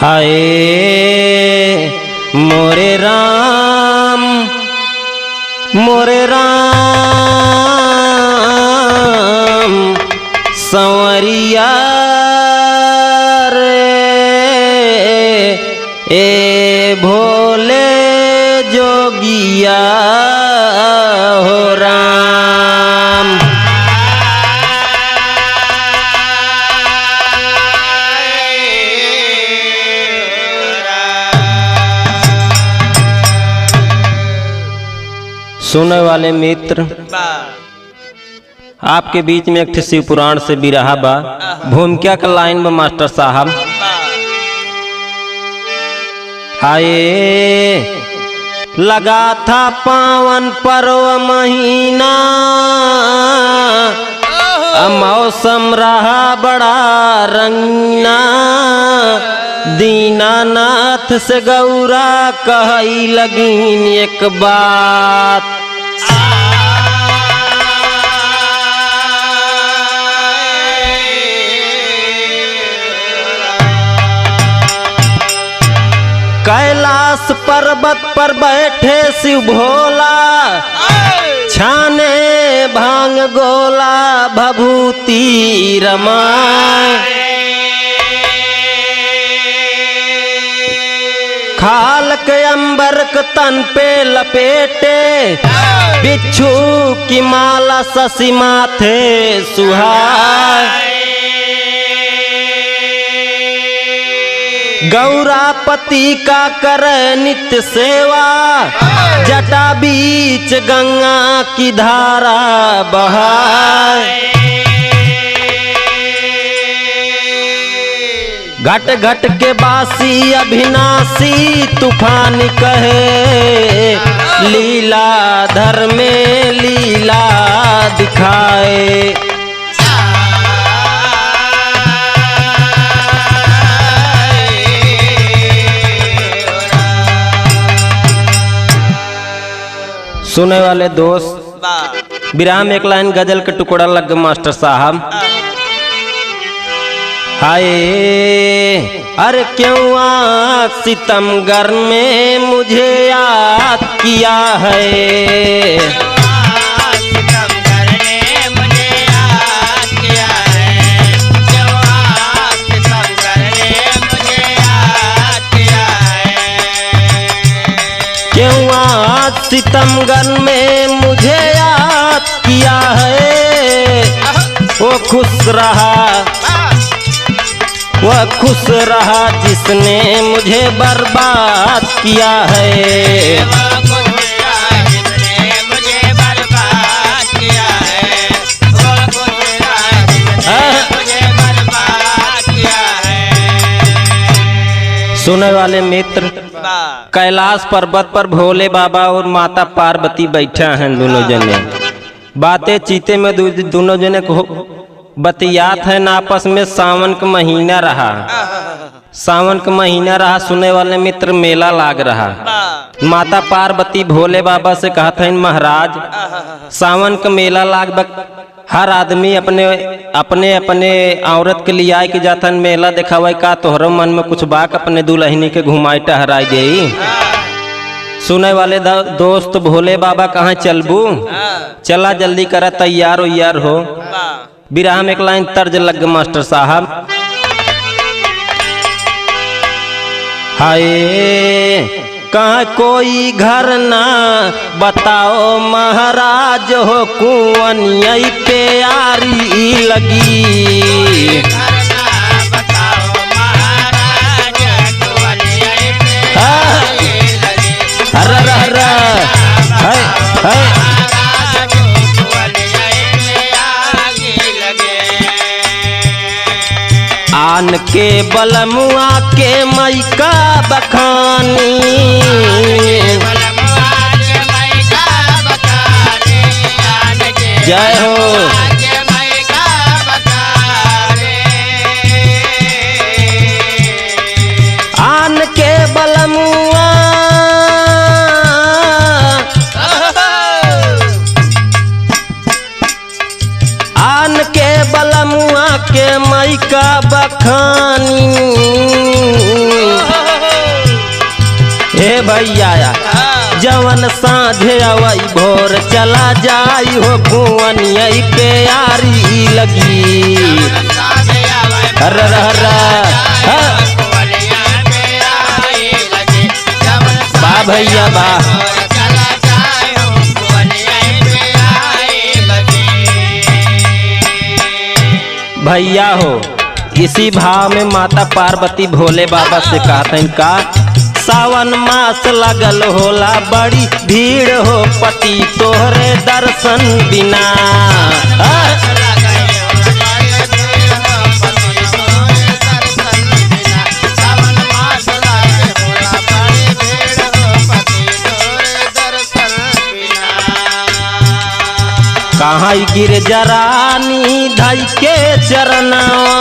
हाय मोरे राम संवरिया रे ए भोले जोगिया हो राम। सुनने वाले मित्र, आपके बीच में एक शिव पुराण से बिरहा बा। भूमिका का लाइन बा मास्टर साहब। हाय लगा था पावन पर्व महीना, मौसम रहा बड़ा रंगीना, दीनानाथ से गौरा कही लगीन एक बात। कैलाश पर्वत पर बैठे शिव भोला, छाने भांग गोला भभूति रमाए। खाल के अंबर के तन पे लपेटे, बिच्छू की माला शशि माथे सुहाए। गौरा पति का कर नित्य सेवा, जटा बीच गंगा की धारा बहाए। घट घट के बासी अभिनाशी तूफान कहे, लीला धर में लीला दिखाए। सुने वाले दोस्त, विराम एक लाइन गजल के टुकड़ा लग गया मास्टर साहब। हाय अरे क्यों आज सितमगर में मुझे याद किया है। सितमगर में मुझे याद किया है, वो खुश रहा जिसने मुझे बर्बाद किया है। सुने वाले मित्र, कैलाश पर्वत पर भोले बाबा और माता पार्वती बैठा हैं दोनों जने। बातें चीते में दोनों जने को बतियात है ना आपस में। सावन का महीना रहा, सुने वाले मित्र मेला लाग रहा। माता पार्वती भोले बाबा से कहा था, महाराज सावन का मेला लाग, हर आदमी अपने अपने औरत के लिए आए के जातन मेला दिखावे का तोहरो मन में कुछ बाक अपने दुल्हनी के घुमाई टहराई गई। सुने वाले दोस्त, भोले बाबा कहाँ चलबू, चला जल्दी करा तैयार हो। विराम एक लाइन तर्ज लग गया मास्टर साहब। हाय कहाँ कोई घर ना बताओ महाराज हो, कुंवनिया प्यारी लगी। आन के बलमुआ के मैका बखानी, जय हो। आन के बलमुआ के मैका बखानी, भैया जवन साझे अवई भोर चला जाई हो कुवनिया पे यारी लगी हर हर बा भैया बा भैया हो इसी भाव में माता पार्वती भोले बाबा से कहते हैं का सावन मास लगल होला बड़ी भीड़ हो पति तोहरे दर्शन बिना कहाँ गिर जरानी धई के चरनावा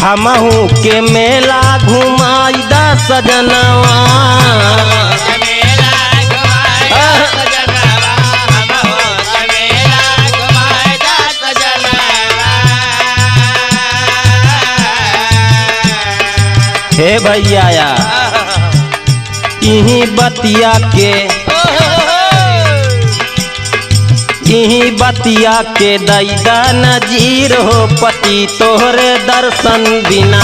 हमहू के मेला घुमाई दा सजनवा हे भैया इही बतिया के दैदा नजीर हो पति तोहरे दर्शन बिना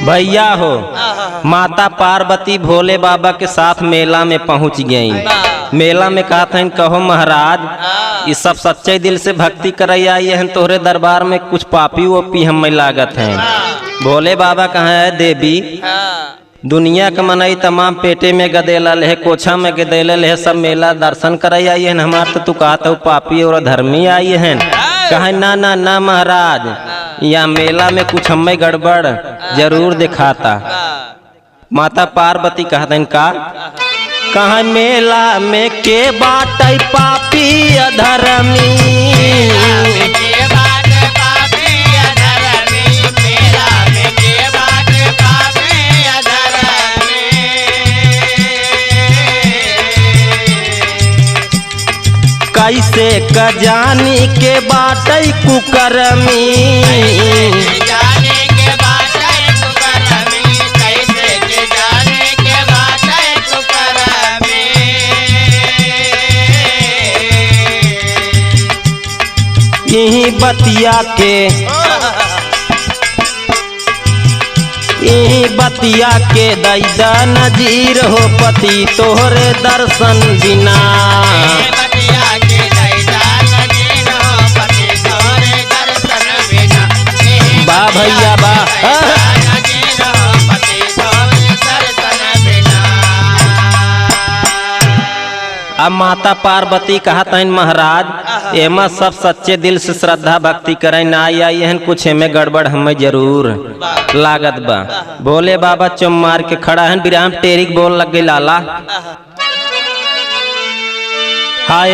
भैया हो माता पार्वती भोले बाबा के साथ मेला में पहुंच गई। मेला में कहा था कहो महाराज ये सब सच्चे दिल से भक्ति करई आई है तोहरे दरबार में कुछ पापी वोपी हमें लागत हैं। भोले बाबा कहाँ है देवी दुनिया के मनई तमाम पेटे में गदेला ले कोछा में गदेला ले सब मेला दर्शन करई आई है हमार तो तू कहता हूँ पापी और धर्मी आई है कहा ना ना ना महाराज या मेला में कुछ हमें गड़बड़ जरूर दिखाता। माता पार्वती कहते का कहा मेला में के बाटई पापी अधर्मी कैसे क जानी के बाटई कुकर्मी यही बतिया के दैदा नजीर हो पति तोहरे दर्शन बिना बा भैया बा अब माता पार्वती कहता है महाराज एमा सब सच्चे दिल से श्रद्धा भक्ति करें ना आई है कुछ में गड़बड़ हमें जरूर लागत बा। भोले बाबा चुम मार के खड़ा है बिराम टेरिक बोल लग गई लाला हाय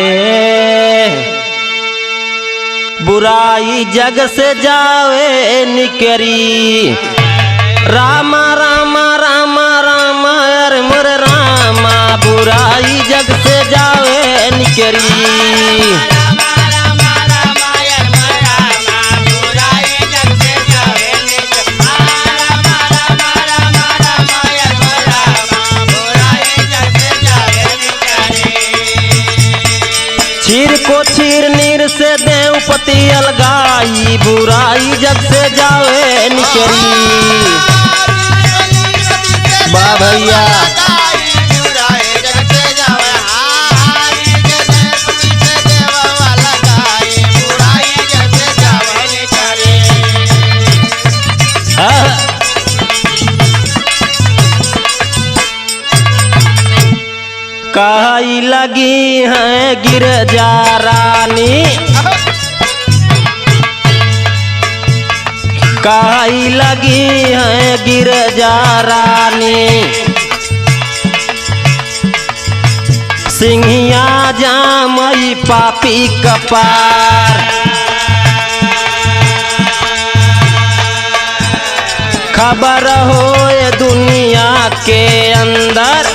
बुराई जग से जावे निकरी रामा रामा रामा रामा अरे मोर रामा बुराई जग से जावे निकरी चीर को चीर नीर से देव पति अलगाई बुराई जग से जावे निकरी बा भैया कही लगी है गिरजा रानी कही लगी है गिरजा रानी सिंहिया जामई पापी कपार, खबर होए दुनिया के अंदर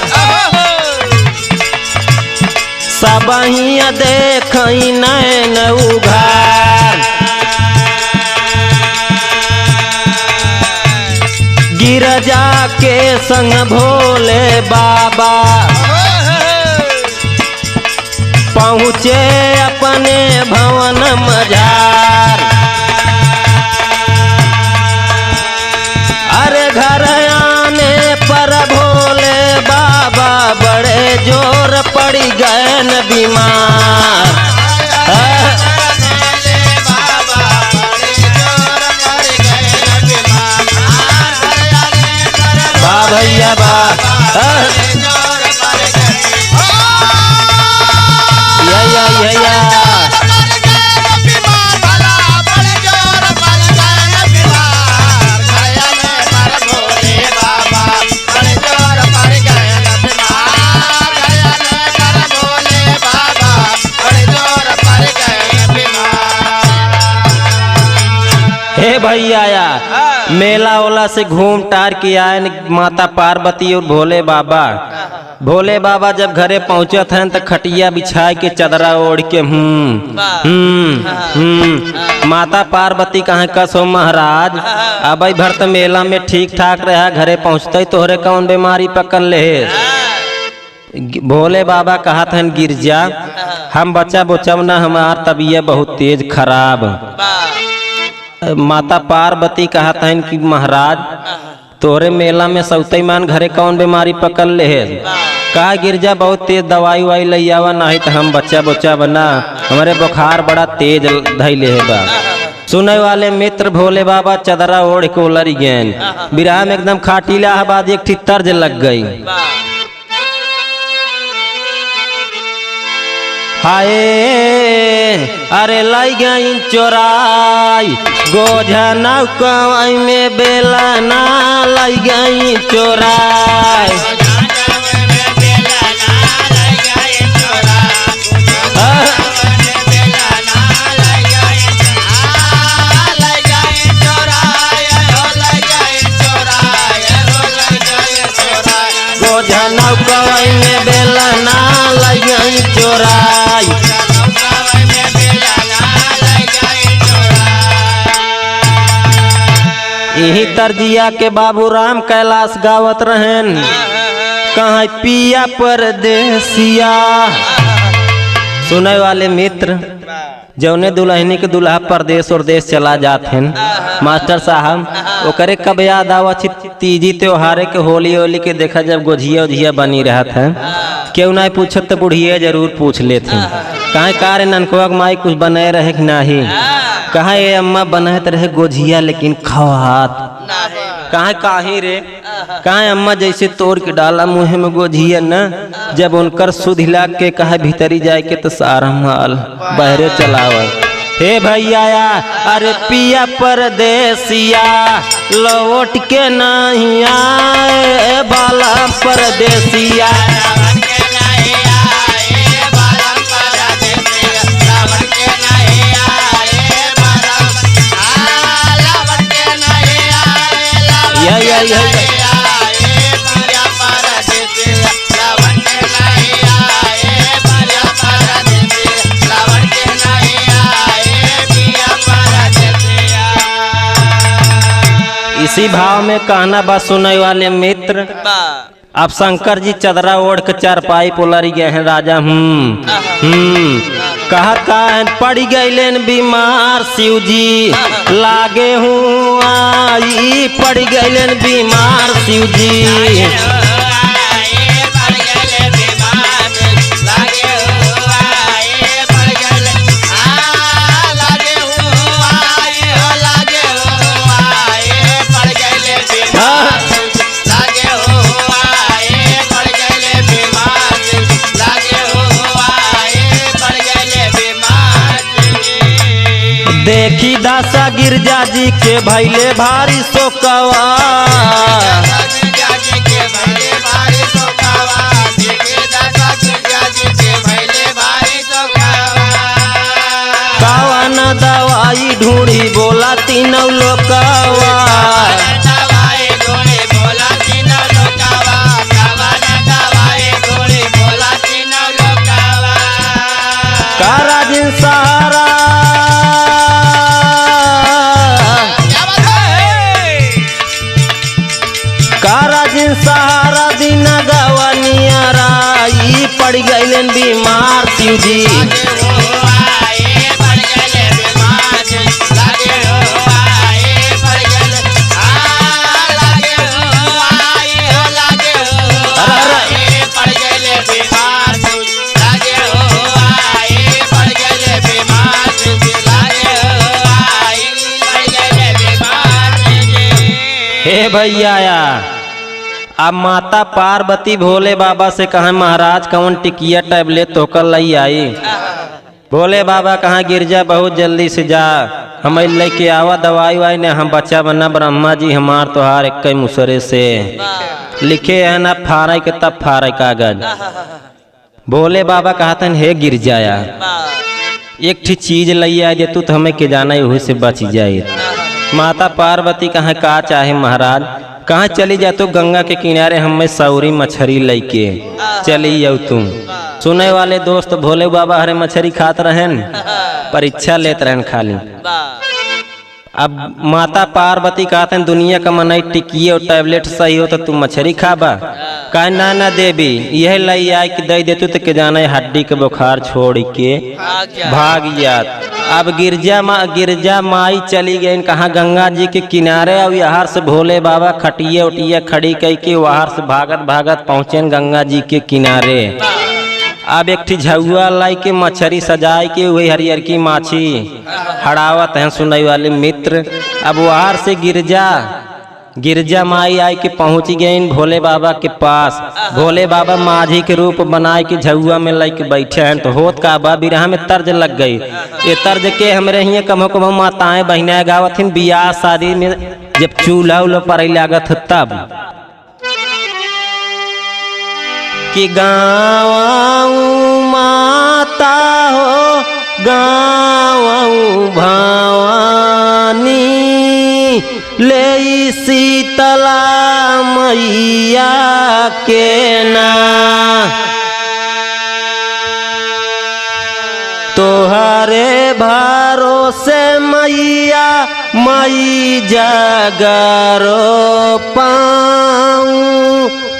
सबहिया देखई नैन उघार। गिरजा के संग भोले बाबा पहुँचे अपने भवन मझार। अरे घर आने पर भोले बाबा बड़े जोर पड़ गए न बीमार। बा भैया बा हे भैया या मेला ओला से घूम टार के आए माता पार्वती और भोले बाबा। भोले बाबा जब घरे पहुंचत हैं तो खटिया बिछा के चदरा ओढ़ के माता पार्वती कहाँ कस हो महाराज अब भर तो मेला में ठीक ठाक रहा, घरे पहुंचते तोहरे कौन बीमारी पकड़ ले। भोले बाबा कहत हैं गिरजा हम बच्चा बोचब न, हमार तबीयत बहुत तेज खराब। माता पार्वती कहत हैं कि महाराज तोरे मेला में सौते मान घरे कौन बीमारी पकड़ ले है। कहा गिरजा बहुत तेज दवाई वाई ले आवा, नहीं तो हम बच्चा बोचा बना, हमारे बुखार बड़ा तेज धैले है बा। सुने वाले मित्र भोले बाबा चदरा ओढ़ के उलर गए, बिराह में एकदम खाटीला बाद एक ठीक तर्ज लग गई। हाय अरे लाई गई चोराई गोझा नौकवाई में बेला ना लाई गई चोराई। गोझा नौकवाई में बेला ना लाई गई चोराई। यही तर्जिया के बाबू राम कैलाश गावत रहन, कहाँ पिया परदेसिया। सुने वाले मित्र जौने दुल्हनी के दुल्हा परदेश और देश चला जाते हैं मास्टर साहब ओकरे कब याद आवा तीजी त्योहारे के होली होली के देखा जब गोझिया उझिया बनी रहत है, क्यों नहीं पूछत तो बुढ़िया जरूर पूछ लेते। कहाँ कार ननकुआ माई कुछ बनाए रहे कि नहीं, कहाँ ये अम्मा बनाते रहे गोझिया लेकिन खवात कहाँ काहे रे, कहाँ अम्मा जैसे तोड़ के डाला मुँह में गोझिया न, जब उनकर सुधिला के कहा भीतरी जाए के तो सारा माल बहरे चलावा। हे भैया अरे पिया परदेसिया लौट के नहीं आए बाला परदेसिया। इसी भाव में कहना बा सुनने वाले मित्र, अब शंकर जी चदरा ओढ़ के चारपाई पोलरी गए हैं राजा। कहता है पड़ गए बीमार शिव जी लागे हूँ आई, पड़ गए बीमार शिव जी। देखी दासा गिरजा जी के भैले भारी शोकवा, गिरजा जी के भैले भारी शोकवा, देखी दासा गिरजा जी सारा दिन सहारा दिन गवनिया राई पड़ गईलन बीमार शिव जी। हे भैया अब माता पार्वती भोले बाबा से कहा महाराज कौन टिकिया टैबलेट तोकर लई आई। भोले बाबा कहाँ गिरजा बहुत जल्दी से जा हम लेके आवा दवाई वाई ने हम बच्चा बना ब्रह्मा जी हमार तोहार एक मुसरे से लिखे है ना फारे के तब फारे कागज। भोले बाबा कहते हे गिरजाया एक ठी चीज लई आई दे तू तो हमें के जाना वही से बच जाए। माता पार्वती कहाँ का चाहे महाराज कहाँ चली जा तो गंगा के किनारे हमें सौरी मछली लेके चली जाओ तुम। सुने वाले दोस्त भोले बाबा हरे मछली खात रहन परीक्षा लेते रहन खाली। अब माता पार्वती कहते दुनिया का मनाई टिकिए और टैबलेट सही हो तो तुम मछली खाबा कहा ना देवी यह लई आए कि दे देतु तो के जाना हड्डी के बुखार छोड़ के भाग जात। अब गिरजा माई चली गई कहाँ गंगा जी के किनारे। अब यहाँ से भोले बाबा खटिया उटिया खड़ी कई के वहां से भागत भागत पहुँचे गंगा जी के किनारे। अब एक ठी झुआ लाई के मछली सजाए के वही हरियर की माछी हड़ावत हैं सुनाई वाले मित्र। अब वहां से गिरजा माई आई के पहुंची गई भोले बाबा के पास। भोले बाबा माझी के रूप बनाए के झुआ में लाई के बैठे हैं तो होत का बा बिरहा में तर्ज लग गई। ये तर्ज के हमरे यहाँ कमो कमो माताएं बहना गावत हिन बियाह शादी में जब चूल्हा उल्हा पर लागत तब कि गाँव माता हो गाँव भवानी ले शीतला मैया के ना तोहरे भरोसे मैया मई जगरो पाऊं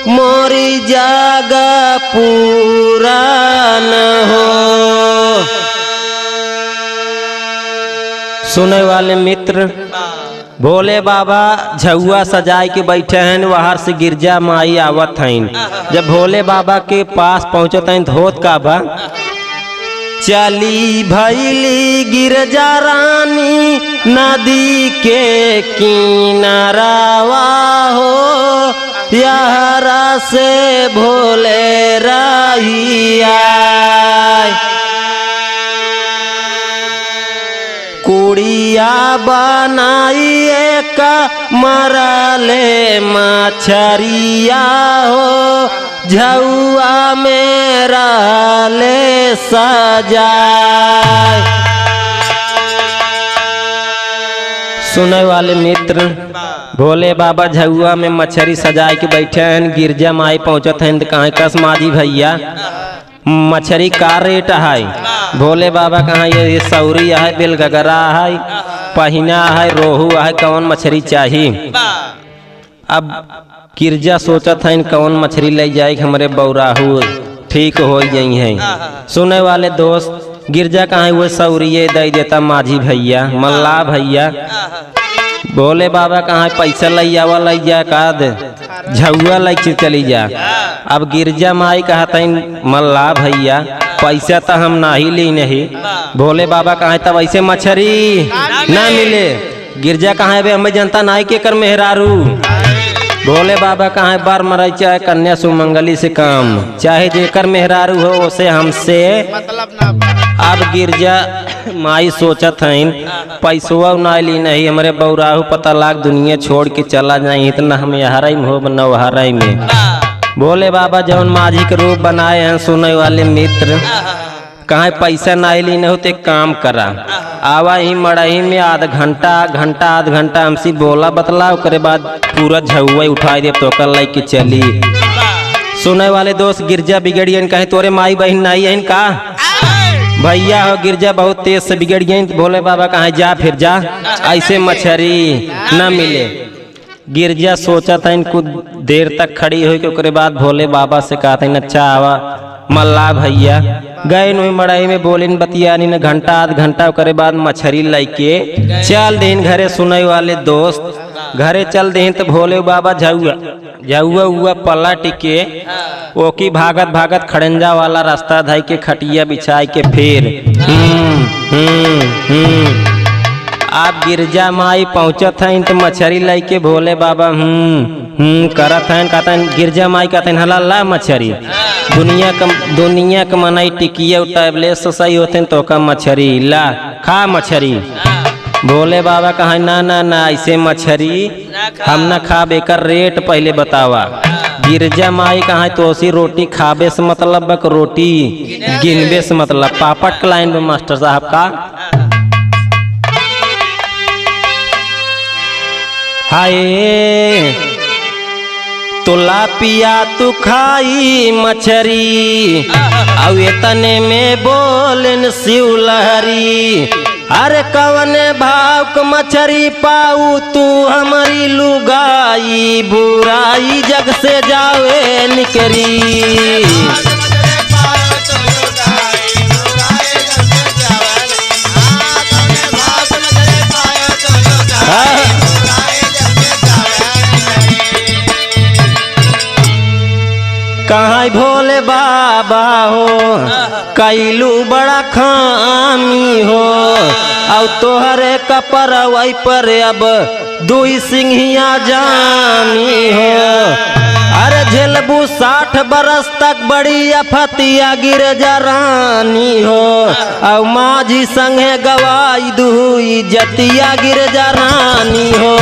मोरी जागा पूरा न हो। सुने वाले मित्र भोले बाबा झुआ सजाए के बैठे हैं वहां से गिरजा माई आवत हैं। जब भोले बाबा के पास पहुंचत हैं धोत का बा चली भैली गिरजा रानी नदी के किनारावा हो यारा से भोले रहिया कुड़िया बनाइए का मरले मछरिया हो झुआ मेरा ले सजाए। सुने वाले मित्र भोले बाबा झुआ में मछली सजाए के बैठे हैं। गिरजा माई पहुंचत हैं कहाँ कस माझी भैया मछली का रेट है। भोले बाबा कहाँ ये सौरी है बेलगगरा है पहिना है रोहू है कौन मछली चाहिए। अब गिरजा सोचत है कौन मछली ले जाए हमारे बौराहू ठीक हो गई है। सुने वाले दोस्त गिरजा कहाँ वो सौरिये दे देता माझी भैया मल्ला भैया। भोले बाबा कहाँ पैसा लई आवा लई जा का झुआ लई के चली जा। अब गिरजा माई कहता मल्ला भैया पैसा तो हम नहीं ली नहीं। भोले बाबा कहाँ तब ऐसे मछली ना मिले। गिरजा कहाँ हमें जनता नाई के कर मेहरारू। भोले बाबा कहाँ बार मराई चाहे कन्या सुमंगली से काम चाहे जेकर मेहरारू हो उसे हमसे मतलब ना। अब गिरजा माई सोचत हैं पैसवा ना ली नहीं हमारे बौराहू पता लाग दुनिया छोड़ के चला जाए इतना हम यहाँ हो नवहराई में। भोले बाबा जौन माझी के रूप बनाए हैं सुने वाले मित्र कहाँ पैसा ना ली नहीं होते काम करा आवा ही मड़ही में आध घंटा हमसे बोला बतला उसके बाद पूरा झुआ उठाई दे तो कर लाई के चली। सुने वाले दोस्त गिरजा बिगड़ियन कहे तोरे माई बहन नहीं है का भैया हो गिरजा बहुत तेज से बिगड़ गई। भोले बाबा कहे जा फिर जा ऐसे मछली न मिले। गिरजा सोचा था कुछ देर तक खड़ी हुई के ओकरे बाद भोले बाबा से कहा था अच्छा आवा मल्ला भैया गए नुई मड़ाई में बोले बतियानी न घंटा आध घंटा ओकरे बाद मछरी लैके चल दिन घरे सुनई वाले दोस्त घरे चल दिन तो भोले बाबा झुआ हुआ पल्ला टिके ओकी भागत भागत खड़ंजा वाला रास्ता धाई के खटिया बिछाई के फिर आप गिरजा माई पहुँचत हैं तो मछरी लैके भोले बाबा करत हैं कहते हैं गिरजा माई कहते हैं हला ला मछरी दुनिया का मनाई टिकिया टैबलेट से सही होते हैं तो का मछरी ला खा मछरी। भोले बाबा कहा ना ना ना ऐसे मछरी हम न खा बेकर रेट पहले बतावा। गिरजा माई कहा तो उसी रोटी खाबे से मतलब बक रोटी गिनबे से मतलब पापट के लाइन में मास्टर साहब का हाय तोला पिया तू खाई मछरी और इतने में बोलन शिवलहरी अरे कवन भाव क मछरी पाऊ तू हमारी लुगाई बुराई जग से जावे निकरी। कहाँ भोले बाबा हो कैलू बड़ा खामी हो और तोहरे कपर वही पर अब दुई सिंहिया जामी हो अरे झेलबू 60 बरस तक बड़ी अफतिया गिरजा रानी हो और माझी संगे गवाई दुई जतिया गिरजा रानी हो।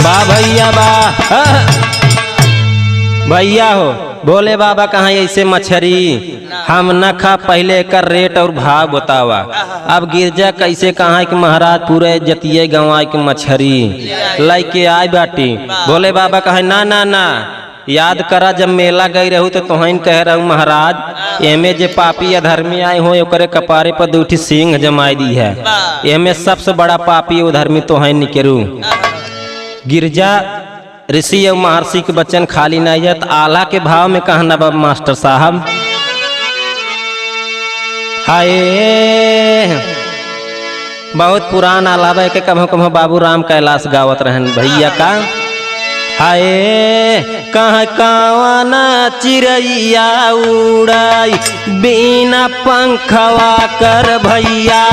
बा भैया बा भैया हो भोले बाबा कहाँ ऐसे मछरी हम न खा पहले कर रेट और भाव बतावा। अब गिरजा कैसे कहा कि महाराज पूरे जतिये गंवाई के मछरी लेके आए बाटी। भोले बाबा कहे ना ना ना याद करा जब मेला गई रहू तो तुहन कह रहू महाराज एमे जे पापी अधर्मी आए हो ओकरे कपारे पर दूठी सिंह जमाई दी है एमे सबसे बड़ा पापी उधर्मी तुहन निकरू। गिरजा ऋषि और महर्षि के बच्चन खाली नहीं जात आला के भाव में कहना बाबा मास्टर साहब हाय बहुत पुरान आलावा के कभो कभो बाबू राम कैलाश गावत रहन भैया का हाय कहाँ कावना चिड़ैया उड़ाई बिना पंखवा कर भैया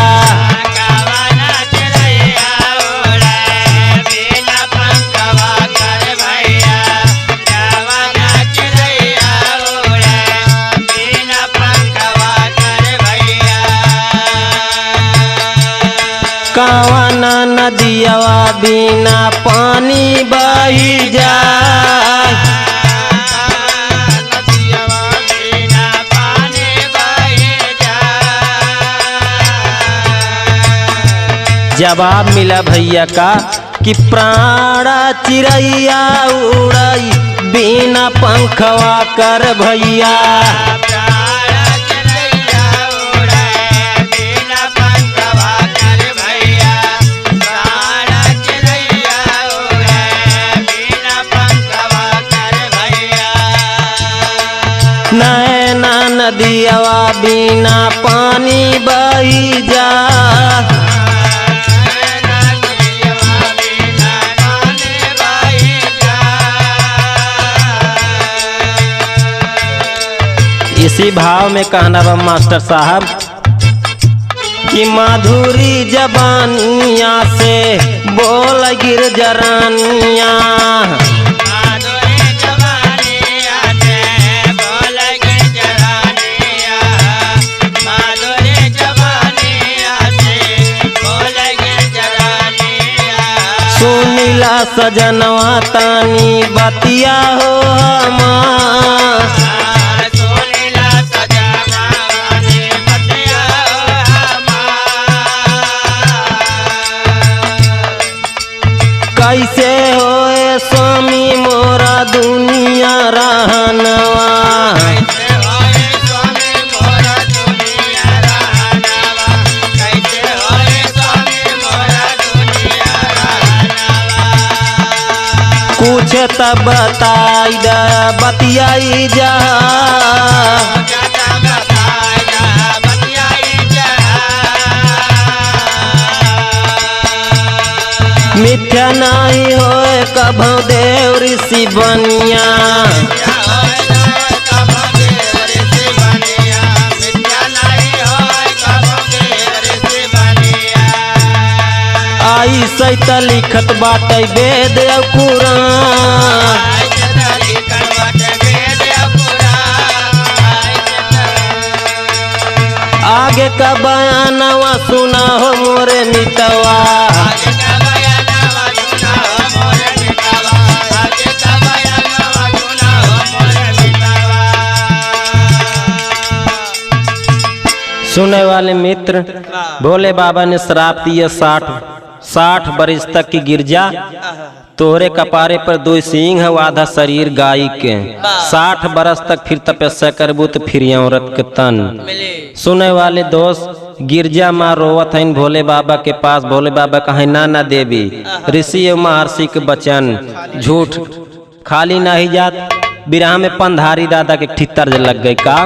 कावना नदियावा बिना पानी बही जाए जवाब मिला भैया का कि प्राण चिड़ैया उड़ाई बिना पंखवा कर भैया नैना नदियावा बिना पानी बही जा इसी भाव में कहना बा मास्टर साहब कि माधुरी जबानिया से बोल गिरजा रानिया सुनीला सजनवा तानी बतिया हो हमार कैसे होए स्वामी मोरा दुनिया रहनवा के तब बताई दा बतियाई जा मिथ्या नहीं होए कभो देव ऋषि बनिया आई सैत लिखत बाटे वेद और पुराण आगे का बयानवा सुना हो मोरे मितवा सुनने वाले मित्र, भोले बाबा ने श्राप दिया 60 बरस तक की गिरजा तोहरे कपारे पर 2 सिंह है आधा शरीर गाय के 60 बरस तक फिर तपस्या करबू तो फिर औरत के तन। सुने वाले दोस्त, गिरजा माँ रोवत है भोले बाबा के पास। भोले बाबा कहे ना देवी, ऋषि एवं महर्षि के वचन झूठ खाली नहीं जात। बिरहा में पंधारी दादा के ठितर लग गई का।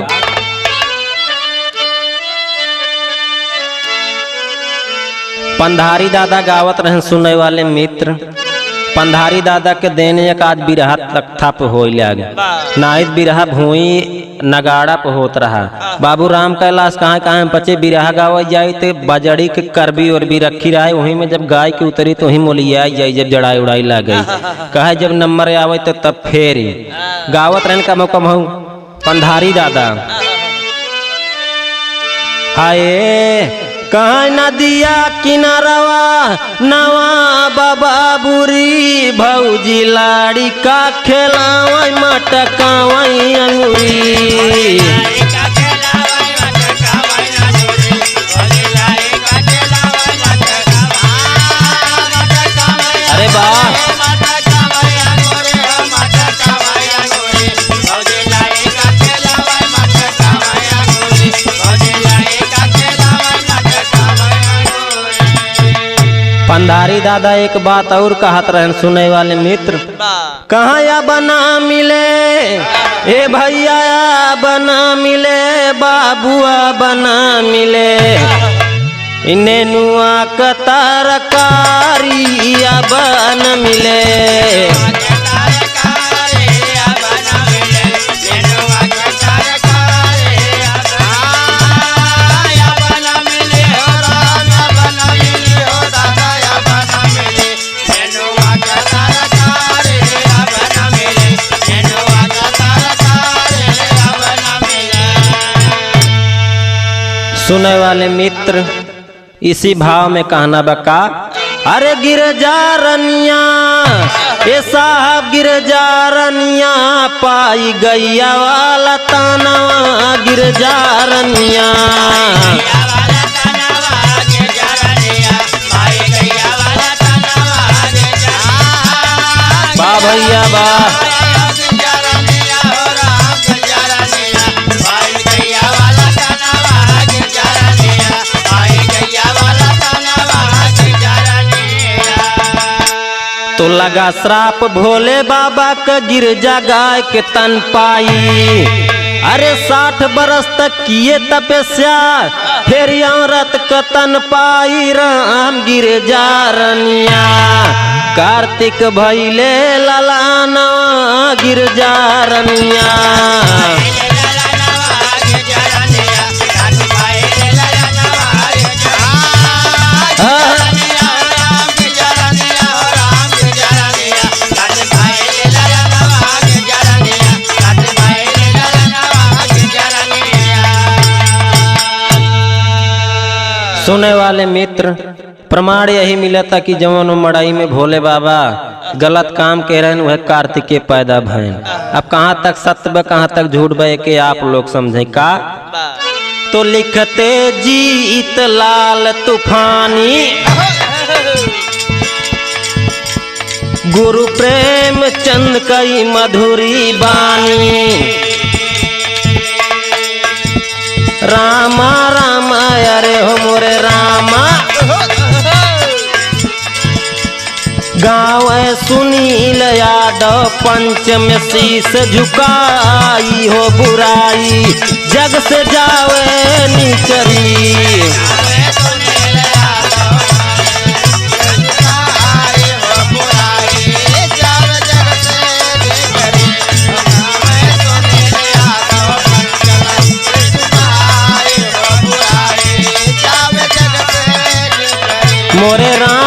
पंधारी दादा गावत रहन सुनने वाले मित्र। पंधारी दादा के देने एक आज बिरहा तख्ता पे हो लग नाहित बिरहा भूई नगाड़ा पे होत रहा। बाबू राम कैलाश कहाँ बचे बिरहा गावा जाए तो बजड़ी के करबी और भी रखी रहा है। वहीं में जब गाय की उतरी तो वहीं मोलिया जाए जब जड़ाई उड़ाई ला गई कहे जब नंबर आवे तो तब फेर गावत रहन का मौका हूँ पंधारी दादा। हाय कहाँ नदिया किनारवा नवा बाबा बुरी भौजी लाड़ी का खेलावा मटकावा अंगूरी। अरे वाह, पंधारी दादा एक बात और कहत रहन सुने वाले मित्र। कहाँ या बना मिले ए भैया बना मिले बाबुआ बना मिले इन्हें नुआ कतारकारिया बन मिले। सुने वाले मित्र, इसी भाव में कहना बका। अरे गिरजा रनिया ये साहब गिरजा रनिया पाई गैया वाला तानवा गिरजा रनिया। वाह भैया वाह, तो लगा श्राप भोले बाबा का गिरजा गाय के तन पाई। अरे 60 बरस तक किए तपस्या फिर औरत का तन पाई। राम गिरजा रनिया कार्तिक भैले ललाना गिरजा रनिया। सुने वाले मित्र, प्रमाण यही मिला था कि जवन मड़ाई में भोले बाबा गलत काम कह रहे हैं वह कार्तिकेय पैदा भैन। अब कहाँ तक सत्य व कहाँ तक झूठ बे के आप लोग समझे का। तो लिखते जीत लाल तूफानी गुरु प्रेम चंद कई मधुरी बानी। रामा रामा अरे हो मोरे रामा गाँव सुनील या यादव पंच में शीस झुकाई हो बुराई जग से जावे निकरी। मोरे राम